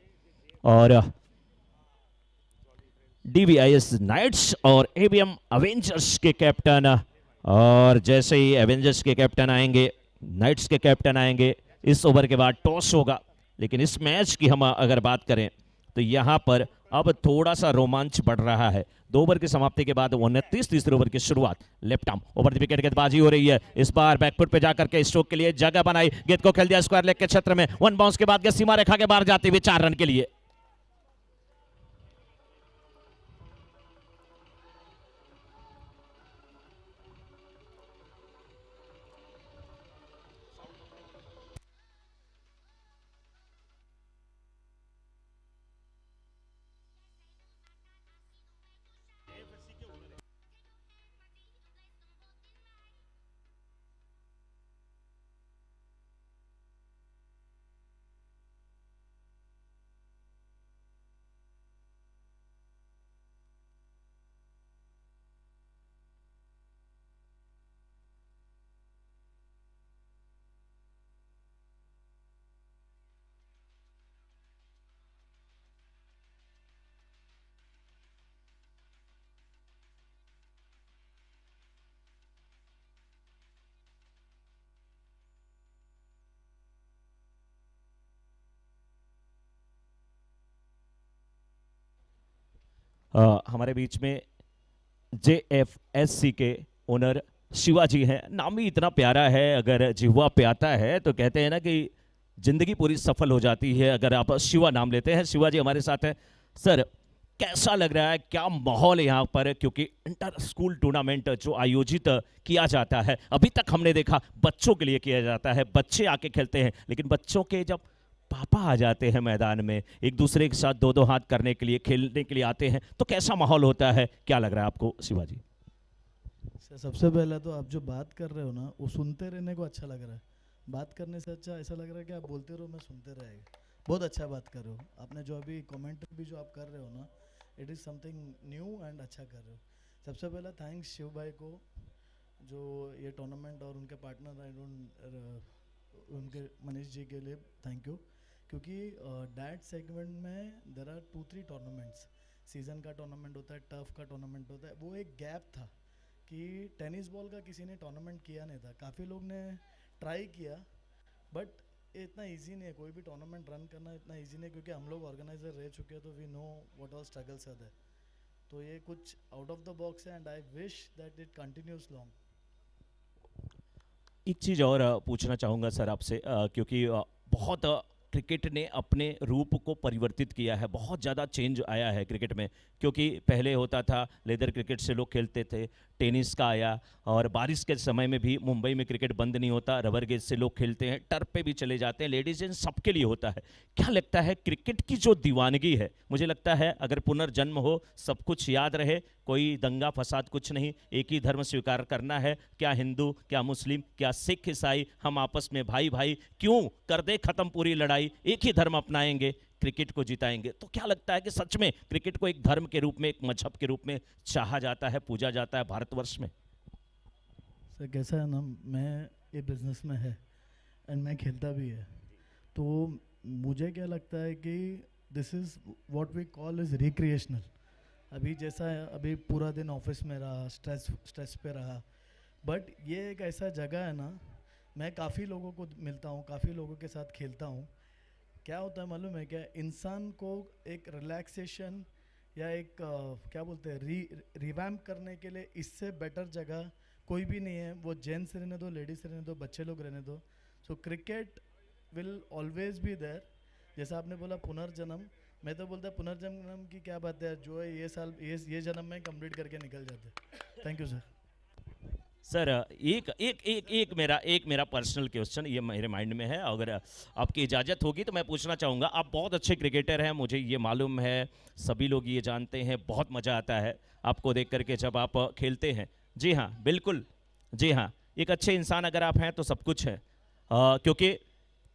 और DVIS नाइट्स और AVM एवेंजर्स के कैप्टन, और जैसे ही एवेंजर्स के कैप्टन आएंगे, नाइट्स के कैप्टन आएंगे, इस ओवर के बाद टॉस होगा। लेकिन इस मैच की हम अगर बात करें तो यहां पर अब थोड़ा सा रोमांच बढ़ रहा है। 2 ओवर की समाप्ति के बाद 29 तीसरे ओवर की शुरुआत, left arm over the wicket गेंदबाजी हो रही है। इस बार बैकफुट पे जाकर के स्ट्रोक के लिए जगह बनाई, गेंद को खेल दिया स्क्वायर लेग के क्षेत्र में। 1 बाउंस के बाद सीमा रेखा के बाहर जाते हुए 4 रन के लिए। हमारे बीच में JFSC के ओनर शिवाजी हैं। नाम ही इतना प्यारा है, अगर जिह्वा पे आता है तो कहते हैं ना कि जिंदगी पूरी सफल हो जाती है अगर आप शिवा नाम लेते हैं। शिवाजी हमारे साथ हैं। सर, कैसा लग रहा है, क्या माहौल है यहाँ पर? क्योंकि इंटर स्कूल टूर्नामेंट जो आयोजित किया जाता है, अभी तक हमने देखा बच्चों के लिए किया जाता है, बच्चे आके खेलते हैं, लेकिन बच्चों के जब पापा आ जाते हैं मैदान में, एक दूसरे के साथ 2-2 हाथ करने के लिए, खेलने के लिए आते हैं, तो कैसा माहौल होता है? क्या लग रहा है आपको शिवाजी? सबसे पहले तो आप जो बात कर रहे हो ना, वो सुनते रहने को अच्छा लग रहा है। बात करने से अच्छा ऐसा लग रहा है कि आप बोलते रहो, मैं सुनते रहेगा। बहुत अच्छा बात कर रहे हो आपने। जो अभी कमेंट्री भी जो आप कर रहे हो ना, it is something new and अच्छा कर रहे हो। सबसे पहला थैंक्स शिव भाई को, जो ये टूर्नामेंट और उनके पार्टनर उनके मनीष जी के लिए थैंक यू। क्योंकि डैट सेगमेंट में देयर आर 2-3 टूर्नामेंट्स, सीज़न का टूर्नामेंट होता है, टर्फ का टूर्नामेंट होता है। वो एक गैप था कि टेनिस बॉल का किसी ने टूर्नामेंट किया नहीं था। काफ़ी लोग ने ट्राई किया, बट इतना इजी नहीं है, कोई भी टूर्नामेंट रन करना इतना इजी नहीं, क्योंकि हम लोग ऑर्गेनाइजर रह चुके हैं, तो we know what all struggles are there. तो ये कुछ आउट ऑफ द बॉक्स है and I wish that it continues long. एक चीज़ और पूछना चाहूँगा सर आपसे, क्योंकि बहुत क्रिकेट ने अपने रूप को परिवर्तित किया है, बहुत ज़्यादा चेंज आया है क्रिकेट में। क्योंकि पहले होता था लेदर क्रिकेट से लोग खेलते थे, टेनिस का आया, और बारिश के समय में भी मुंबई में क्रिकेट बंद नहीं होता, रबर गेज से लोग खेलते हैं, टर्फ पे भी चले जाते हैं, लेडीज जेंट्स सबके लिए होता है। क्या लगता है क्रिकेट की जो दीवानगी है, मुझे लगता है अगर पुनर्जन्म हो, सब कुछ याद रहे, कोई दंगा फसाद कुछ नहीं, एक ही धर्म स्वीकार करना है, क्या हिंदू, क्या मुस्लिम, क्या सिख, ईसाई, हम आपस में भाई भाई, क्यों कर दे खत्म पूरी लड़ाई, एक ही धर्म अपनाएंगे, क्रिकेट को जिताएंगे। तो क्या लगता है कि सच में क्रिकेट को एक धर्म के रूप में, एक मजहब के रूप में चाहा जाता है, पूजा जाता है भारतवर्ष में? सर कैसा है ना, मैं ये बिजनेस में है एंड मैं खेलता भी है, तो मुझे क्या लगता है कि this is what we call is recreational. अभी जैसा है, अभी पूरा दिन ऑफिस में रहा, स्ट्रेस पे रहा, बट ये एक ऐसा जगह है ना, मैं काफ़ी लोगों को मिलता हूँ, काफ़ी लोगों के साथ खेलता हूँ। क्या होता है मालूम है क्या, इंसान को एक रिलैक्सेशन या एक क्या बोलते हैं रिवैम्प करने के लिए इससे बेटर जगह कोई भी नहीं है। वो जेंट्स रहने दो, लेडीज़ रहने दो, बच्चे लोग रहने दो। So cricket will always be there. जैसा आपने बोला पुनर्जन्म, मैं तो बोलता पुनर्जन्म की क्या बात है, जो है ये साल ये जन्म में कंप्लीट करके निकल जाते। Thank you sir. सर एक मेरा पर्सनल क्वेश्चन ये मेरे माइंड में है, अगर आपकी इजाज़त होगी तो मैं पूछना चाहूँगा। आप बहुत अच्छे क्रिकेटर हैं, मुझे ये मालूम है, सभी लोग ये जानते हैं, बहुत मज़ा आता है आपको देख करके जब आप खेलते हैं। जी हाँ, बिल्कुल, जी हाँ, एक अच्छे इंसान अगर आप हैं तो सब कुछ है। क्योंकि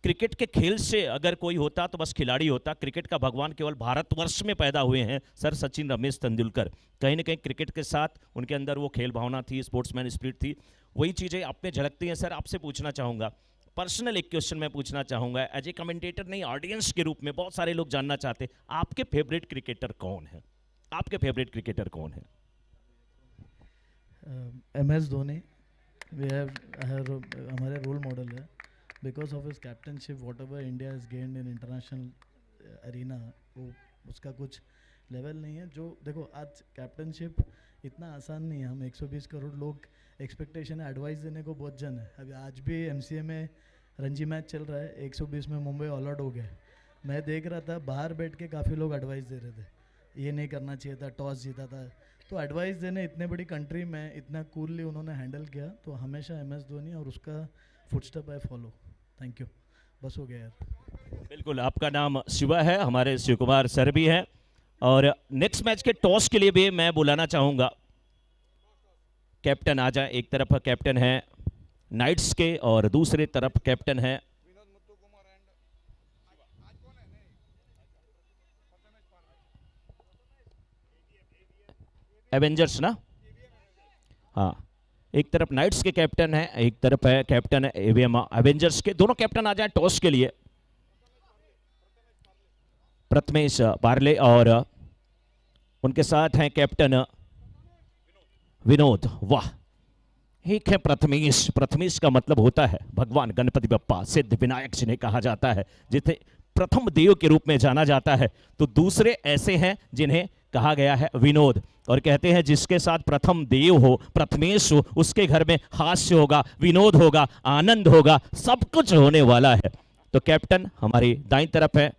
क्रिकेट के खेल से अगर कोई होता तो बस खिलाड़ी होता। क्रिकेट का भगवान केवल भारतवर्ष में पैदा हुए हैं सर सचिन रमेश तेंदुलकर। कहीं ना कहीं क्रिकेट के साथ उनके अंदर वो खेल भावना थी, स्पोर्ट्समैन स्पिरिट थी, वही चीज़ें आप में झलकती हैं। सर आपसे पूछना चाहूँगा, पर्सनल एक क्वेश्चन मैं पूछना चाहूँगा, एज ए कमेंटेटर नहीं, ऑडियंस के रूप में बहुत सारे लोग जानना चाहते हैं, आपके फेवरेट क्रिकेटर कौन है? आपके फेवरेट क्रिकेटर कौन है? MS धोनी वी हैव हमारे रोल मॉडल है because of his captainship. Whatever India is gained in international arena, वो उसका कुछ लेवल नहीं है। जो देखो आज कैप्टनशिप इतना आसान नहीं है। हम 120 करोड़ लोग, एक्सपेक्टेशन है, एडवाइस देने को बहुत जन है। अभी आज भी MCA में रणजी मैच चल रहा है, 120 में मुंबई ऑल आउट हो गया। मैं देख रहा था बाहर बैठ के काफ़ी लोग एडवाइस दे रहे थे, ये नहीं करना चाहिए था, टॉस जीता था। तो एडवाइस देने इतने बड़ी कंट्री में इतना कूलली उन्होंने हैंडल किया, तो हमेशा MS धोनी और उसका footstep I follow. Thank you, बस हो गया यार। बिल्कुल, आपका नाम शिवा है, हमारे शिव कुमार सर भी हैं। और नेक्स्ट मैच के टॉस के लिए भी मैं बुलाना चाहूँगा, कैप्टन आ जाए। एक तरफ कैप्टन है नाइट्स के और दूसरे तरफ कैप्टन है एवेंजर्स ना, हाँ, एक तरफ नाइट्स के कैप्टन है, एक तरफ है कैप्टन एवेंजर्स के। दोनों कैप्टन आ जाए टॉस के लिए। प्रथमेश पार्ले और उनके साथ हैं कैप्टन विनोद। वाह, एक है प्रथमेश। प्रथमेश का मतलब होता है भगवान गणपति बप्पा, सिद्ध विनायक जिन्हें कहा जाता है, जिसे प्रथम देव के रूप में जाना जाता है। तो दूसरे ऐसे हैं जिन्हें कहा गया है विनोद, और कहते हैं जिसके साथ प्रथम देव हो, प्रथमेश हो, उसके घर में हास्य होगा, विनोद होगा, आनंद होगा, सब कुछ होने वाला है। तो कैप्टन हमारी दाईं तरफ है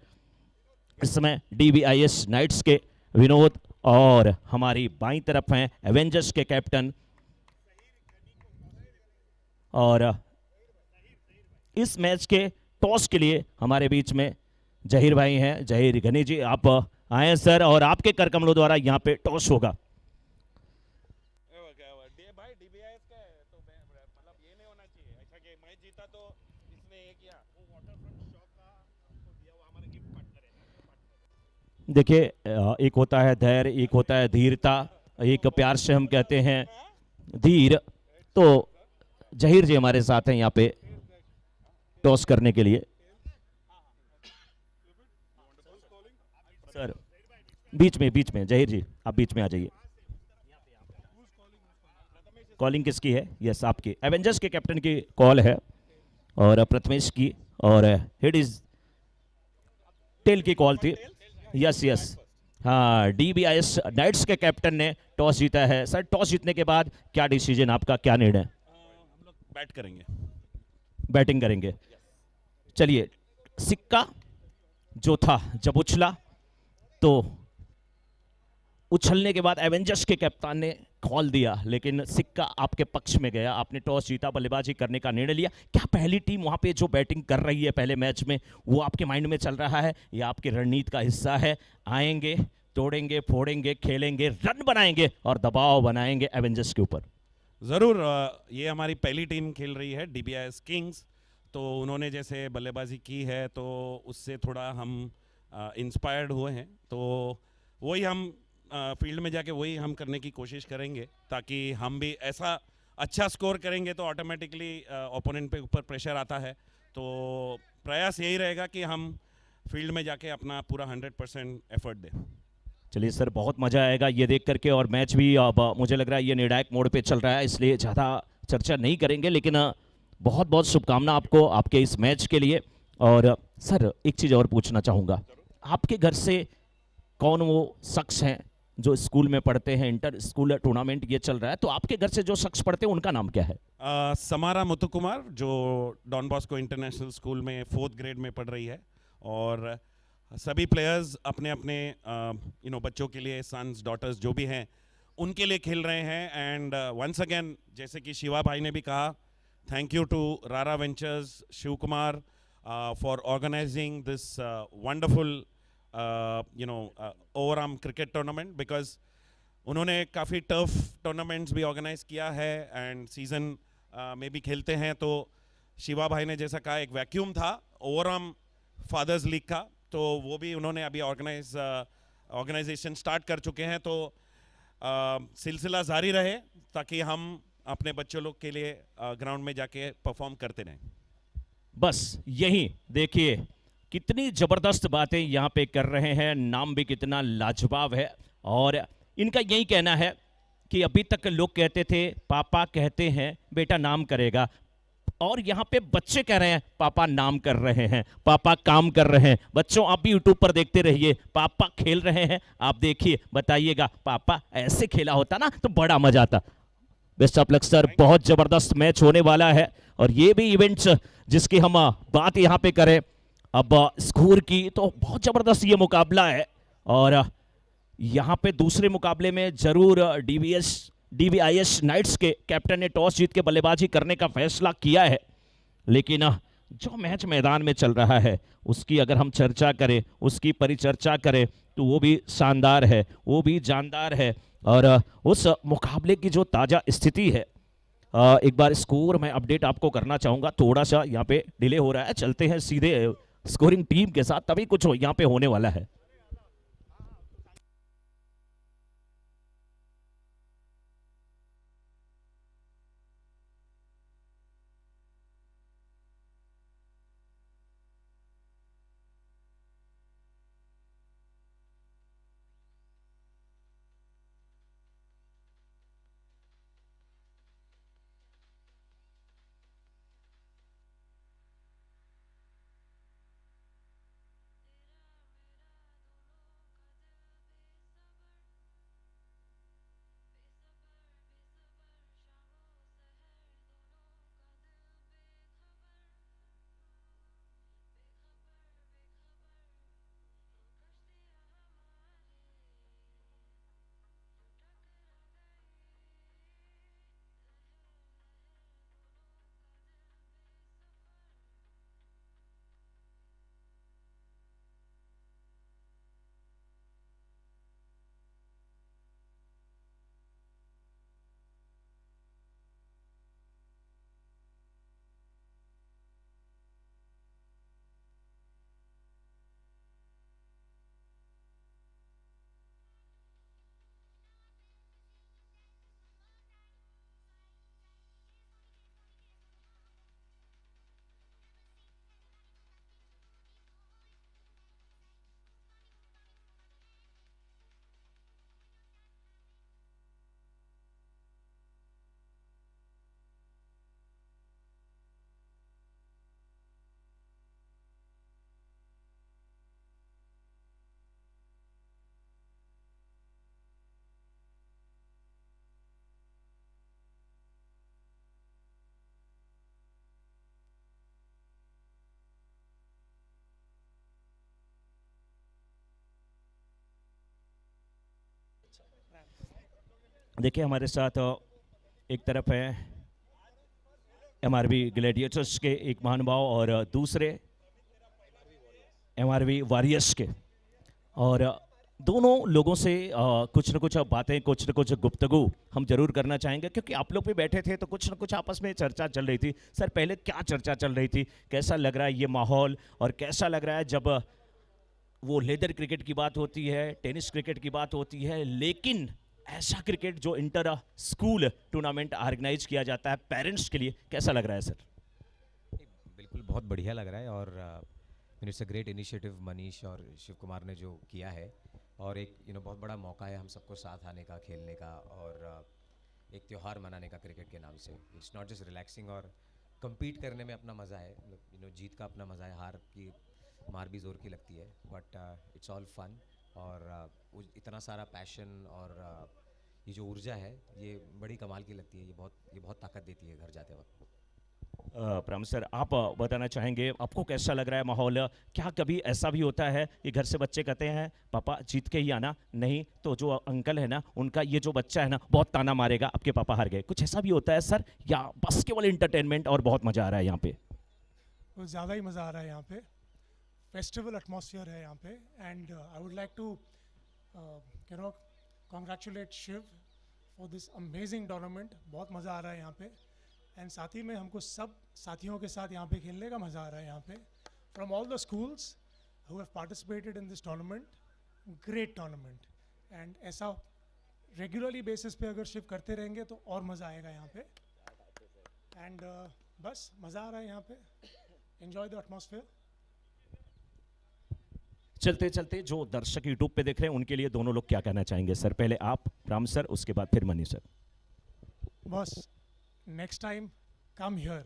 इस समय DBIS नाइट्स के विनोद, और हमारी बाईं तरफ हैं एवेंजर्स के कैप्टन। और इस मैच के टॉस के लिए हमारे बीच में जहीर भाई हैं। जहीर घनी जी, आप आए सर, और आपके कर कमलों द्वारा यहाँ पे टॉस होगा। भाई DBIS का है तो मतलब ये नहीं होना चाहिए अच्छा कि मैं जीता तो इसने ये किया, वो वाटरफ्रंट शॉप का हमको दिया, वो हमारे गिफ्ट पार्टनर है। देखिए, एक होता है धैर्य, एक होता है धीरता, एक प्यार से हम कहते हैं धीर। तो जहीर जी हमारे साथ हैं यहाँ पे टॉस करने के लिए। सर बीच में जहीर जी, आप बीच में आ जाइए। कॉलिंग किसकी है? यस, आपकी एवेंजर्स के कैप्टन की कॉल है और प्रथमेश की, और हेड इज टेल की कॉल थी। यस यस, हाँ, DBIS नाइट्स के कैप्टन ने टॉस जीता है। सर टॉस जीतने के बाद क्या डिसीजन आपका, क्या निर्णय? हम लोग बैट करेंगे, बैटिंग करेंगे। चलिए, सिक्का जो था जब उछला तो उछलने के बाद एवेंजर्स के कप्तान ने कॉल दिया, लेकिन सिक्का आपके पक्ष में गया। आपने टॉस जीता, बल्लेबाजी करने का निर्णय लिया। क्या पहली टीम वहां पे जो बैटिंग कर रही है पहले मैच में, वो आपके माइंड में चल रहा है या आपकी रणनीति का हिस्सा है? आएंगे, तोड़ेंगे, फोड़ेंगे, खेलेंगे, रन बनाएंगे और दबाव बनाएंगे एवेंजर्स के ऊपर। ज़रूर। ये हमारी पहली टीम खेल रही है DBIS किंग्स, तो उन्होंने जैसे बल्लेबाजी की है तो उससे थोड़ा हम इंस्पायर्ड हुए हैं, तो वही हम फील्ड में जाके वही हम करने की कोशिश करेंगे, ताकि हम भी ऐसा अच्छा स्कोर करेंगे तो ऑटोमेटिकली ओपोनेंट पे ऊपर प्रेशर आता है। तो प्रयास यही रहेगा कि हम फील्ड में जाके अपना पूरा 100% एफर्ट दें। चलिए सर, बहुत मजा आएगा ये देख करके, और मैच भी अब मुझे लग रहा है ये निर्णायक मोड पे चल रहा है, इसलिए ज़्यादा चर्चा नहीं करेंगे, लेकिन बहुत बहुत शुभकामना आपको आपके इस मैच के लिए। और सर एक चीज़ और पूछना चाहूँगा, आपके घर से कौन वो शख्स हैं जो स्कूल में पढ़ते हैं? इंटर स्कूल टूर्नामेंट ये चल रहा है, तो आपके घर से जो शख्स पढ़ते हैं उनका नाम क्या है? समारा मुथु कुमार, जो डॉन बॉस्को इंटरनेशनल स्कूल में 4th ग्रेड में पढ़ रही है, और सभी प्लेयर्स अपने अपने बच्चों के लिए, सन्स डॉटर्स जो भी हैं उनके लिए खेल रहे हैं। एंड वंस अगेन, जैसे कि शिवा भाई ने भी कहा, thank you to Rara ventures, Shiv Kumar for organizing this wonderful overarm cricket tournament, because उन्होंने काफ़ी टफ टूर्नामेंट्स भी ऑर्गेनाइज किया है एंड सीज़न में भी खेलते हैं, तो शिवा भाई ने जैसा कहा एक वैक्यूम था ओवरऑल फादर्स लीग का, तो वो भी उन्होंने अभी ऑर्गेनाइजेशन स्टार्ट कर चुके हैं, तो सिलसिला जारी रहे ताकि हम अपने बच्चों लोग के लिए ग्राउंड में जाके परफॉर्म करते रहें। बस यही देखिए कितनी जबरदस्त बातें यहाँ पे कर रहे हैं, नाम भी कितना लाजवाब है। और इनका यही कहना है कि अभी तक लोग कहते थे पापा कहते हैं बेटा नाम करेगा, और यहाँ पे बच्चे कह रहे हैं पापा नाम कर रहे हैं, पापा काम कर रहे हैं। बच्चों आप भी यूट्यूब पर देखते रहिए, पापा खेल रहे हैं, आप देखिए बताइएगा पापा ऐसे खेला होता ना तो बड़ा मजा आता। बेस्ट ऑफ लक सर, बहुत जबरदस्त मैच होने वाला है। और ये भी इवेंट्स जिसकी हम बात यहाँ पे करें अब स्कोर की, तो बहुत जबरदस्त ये मुकाबला है। और यहाँ पे दूसरे मुकाबले में जरूर डीवीआईएस नाइट्स के कैप्टन ने टॉस जीत के बल्लेबाजी करने का फैसला किया है, लेकिन जो मैच मैदान में चल रहा है उसकी अगर हम चर्चा करें, उसकी परिचर्चा करें तो वो भी शानदार है, वो भी जानदार है। और उस मुकाबले की जो ताज़ा स्थिति है, एक बार स्कोर मैं अपडेट आपको करना चाहूँगा, थोड़ा सा यहाँ पे डिले हो रहा है, चलते हैं सीधे स्कोरिंग टीम के साथ, तभी कुछ यहाँ पे होने वाला है। देखिए हमारे साथ एक तरफ है एमआरवी ग्लैडिएटर्स के एक महानुभाव और दूसरे एमआरवी वॉरियर्स के, और दोनों लोगों से कुछ न कुछ बातें, कुछ न कुछ गुफ्तगू हम जरूर करना चाहेंगे, क्योंकि आप लोग भी बैठे थे तो कुछ न कुछ आपस में चर्चा चल रही थी। सर पहले क्या चर्चा चल रही थी, कैसा लग रहा है ये माहौल, और कैसा लग रहा है जब वो लेदर क्रिकेट की बात होती है, टेनिस क्रिकेट की बात होती है, लेकिन ऐसा क्रिकेट जो इंटर स्कूल टूर्नामेंट ऑर्गेनाइज किया जाता है पेरेंट्स के लिए, कैसा लग रहा है सर? बिल्कुल बहुत बढ़िया लग रहा है, और it's a great initiative Manish और शिव कुमार ने जो किया है, और एक बहुत बड़ा मौका है हम सबको साथ आने का, खेलने का, और एक त्यौहार मनाने का क्रिकेट के नाम से। इट्स नॉट जस्ट रिलैक्सिंग, और compete करने में अपना मज़ा है, जीत का अपना मज़ा है, हार की मार भी ज़ोर की लगती है, बट इट्स ऑल फन। और इतना सारा पैशन और ये जो ऊर्जा है ये बड़ी कमाल की लगती है, ये बहुत ताकत देती है घर जाते वक्त। प्राम सर आप बताना चाहेंगे आपको कैसा लग रहा है माहौल? क्या कभी ऐसा भी होता है कि घर से बच्चे कहते हैं पापा जीत के ही आना, नहीं तो जो अंकल है ना उनका ये जो बच्चा है ना बहुत ताना मारेगा, आपके पापा हार गए, कुछ ऐसा भी होता है सर, या बस केवल इंटरटेनमेंट और बहुत मजा आ रहा है यहाँ पे? कुछ ज़्यादा ही मज़ा आ रहा है यहाँ पे, फेस्टिवल एटमॉस्फेयर है यहाँ पे, and I would like to congratulate Shiv for this amazing tournament. बहुत मज़ा आ रहा है यहाँ पे, एंड साथ ही में हमको सब साथियों के साथ यहाँ पे खेलने का मज़ा आ रहा है यहाँ पे from all the schools who have participated in this tournament. Great tournament and ऐसा रेगुलरली बेसिस पे अगर शिफ्ट करते रहेंगे तो और मज़ा आएगा यहाँ पे. एंड बस मज़ा आ रहा है यहाँ पे. Enjoy the atmosphere. चलते चलते जो दर्शक यूट्यूब पे देख रहे हैं उनके लिए दोनों लोग क्या कहना चाहेंगे? सर पहले आप, राम सर, उसके बाद फिर मनीष सर. बस नेक्स्ट टाइम कम हियर.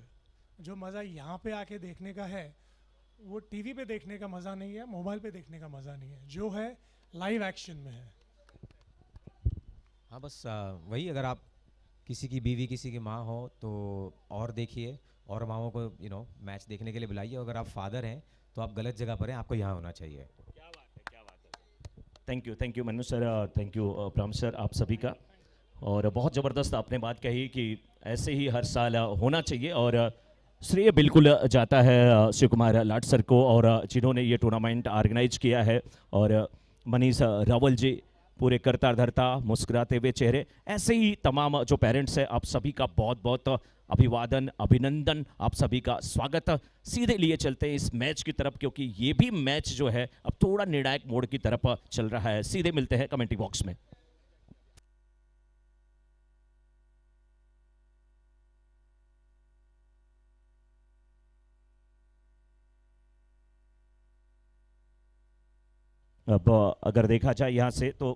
जो मज़ा यहाँ पे आके देखने का है वो टीवी पे देखने का मज़ा नहीं है, मोबाइल पे देखने का मज़ा नहीं है, जो है लाइव एक्शन में है. हाँ बस वही, अगर आप किसी की बीवी किसी की माँ हो तो और देखिए, और माओं को मैच देखने के लिए बुलाइए. अगर आप फादर हैं तो आप गलत जगह पर हैं, आपको यहाँ होना चाहिए. Thank you Manu sir, thank you Gram sir, आप सभी का. और बहुत ज़बरदस्त आपने बात कही कि ऐसे ही हर साल होना चाहिए. और श्रेय बिल्कुल जाता है शिव कुमार लाट सर को, और जिन्होंने ये टूर्नामेंट ऑर्गेनाइज किया है. और मनीष रावल जी, पूरे करता धरता मुस्कुराते हुए चेहरे, ऐसे ही तमाम जो पेरेंट्स हैं, आप सभी का बहुत बहुत अभिवादन, अभिनंदन, आप सभी का स्वागत. सीधे लिए चलते हैं इस मैच की तरफ, क्योंकि ये भी मैच जो है अब थोड़ा निर्णायक मोड़ की तरफ चल रहा है. सीधे मिलते हैं कमेंट्री बॉक्स में. अब अगर देखा जाए यहाँ से तो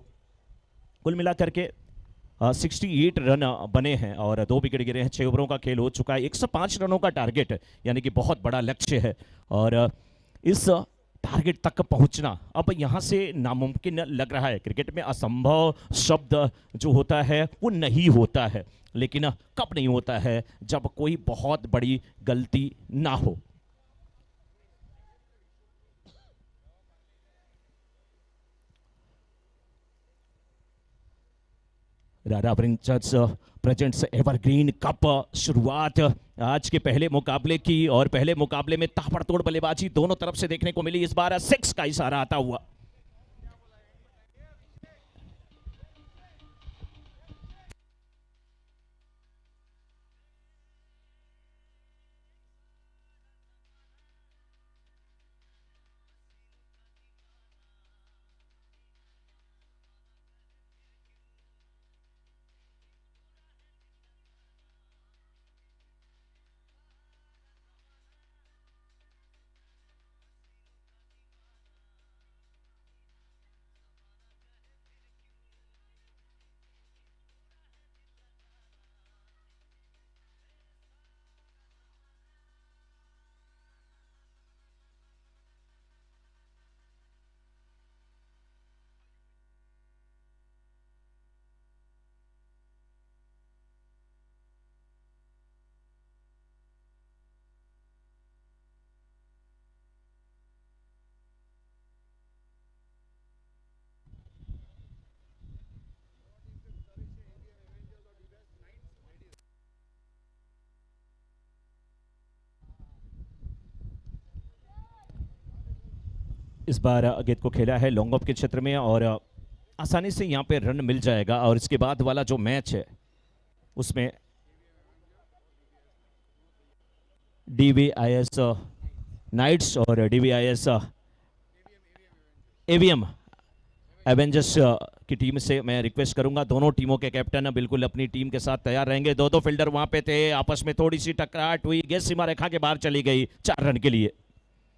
कुल मिलाकर के 68 रन बने हैं और 2 विकेट गिरे हैं. 6 ओवरों का खेल हो चुका है. 105 रनों का टारगेट, यानी कि बहुत बड़ा लक्ष्य है. और इस टारगेट तक पहुंचना अब यहाँ से नामुमकिन लग रहा है. क्रिकेट में असंभव शब्द जो होता है वो नहीं होता है, लेकिन कब नहीं होता है? जब कोई बहुत बड़ी गलती ना हो. रारा प्रिंसेस प्रेजेंट्स एवरग्रीन कप शुरुआत आज के पहले मुकाबले की, और पहले मुकाबले में ताबड़तोड़ बल्लेबाजी दोनों तरफ से देखने को मिली. इस बार 6 का इशारा आता हुआ. इस बार गेंद को खेला है लॉन्ग ऑफ के क्षेत्र में, और आसानी से यहाँ पे रन मिल जाएगा. और इसके बाद वाला जो मैच है उसमें DVIS नाइट्स और DVIS एवीएम एवेंजर्स की टीम से मैं रिक्वेस्ट करूंगा, दोनों टीमों के कैप्टन बिल्कुल अपनी टीम के साथ तैयार रहेंगे. दो फील्डर वहां पे थे, आपस में थोड़ी सी टकराहट हुई, गेंद सीमा रेखा के बाहर चली गई 4 रन के लिए.